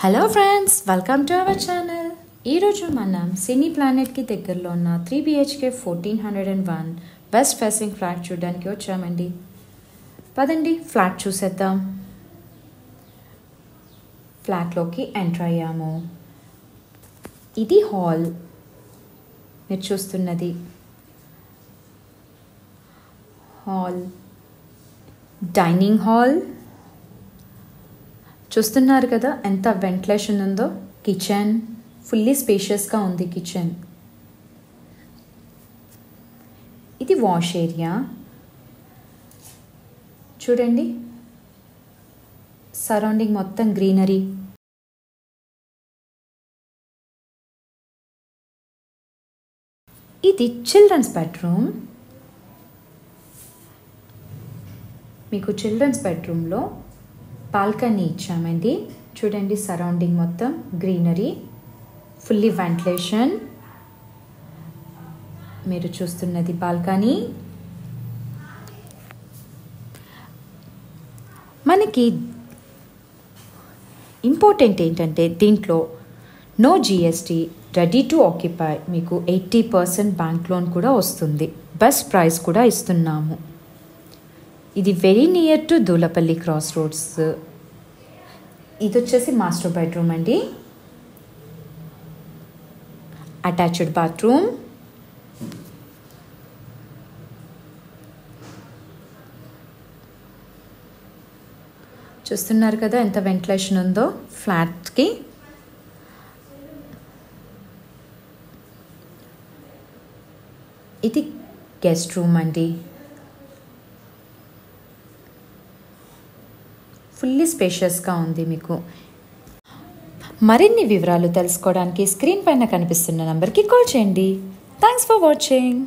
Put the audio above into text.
Hello friends, welcome to our channel. ఈరోజు మనం సినీ ప్లానెట్కి దగ్గరలో ఉన్న 3 BHK 1401 వెస్ట్ ఫేసింగ్ ఫ్లాట్ చూడడానికి వచ్చామండి. పదండి ఫ్లాట్ చూసేద్దాం. ఫ్లాట్లోకి ఎంటర్ అయ్యాము. ఇది హాల్, మీరు చూస్తున్నది హాల్. డైనింగ్ హాల్ చూస్తున్నారు కదా, ఎంత వెంటిలేషన్ ఉందో. కిచెన్ ఫుల్లీ స్పేషియస్గా ఉంది. కిచెన్ ఇది వాష్ ఏరియా చూడండి. సరౌండింగ్ మొత్తం గ్రీనరీ. ఇది చిల్డ్రన్స్ బెడ్రూమ్. మీకు చిల్డ్రన్స్ బెడ్రూమ్లో బాల్కనీ ఇచ్చామండి. చూడండి, సరౌండింగ్ మొత్తం గ్రీనరీ, ఫుల్లీ వెంటిలేషన్. మీరు చూస్తున్నది బాల్కనీ. మనకి ఇంపార్టెంట్ ఏంటంటే దీంట్లో no GST, ready to occupy. మీకు 80% బ్యాంక్ లోన్ కూడా వస్తుంది. బెస్ట్ ప్రైస్ కూడా ఇస్తున్నాము. ఇది very near to Dulapalli cross roads. ఇది వచ్చేసి మాస్టర్ బెడ్రూమ్ అండి. Attached bathroom. చూస్తున్నారు కదా ఎంత వెంటిలేషన్ ఉందో ఫ్లాట్కి. ఇది గెస్ట్ రూమ్ అండి. ఫుల్లీ స్పేషియస్గా ఉంది. మీకు మరిన్ని వివరాలు తెలుసుకోవడానికి స్క్రీన్ పైన కనిపిస్తున్న నంబర్కి కాల్ చేయండి. Thanks for watching.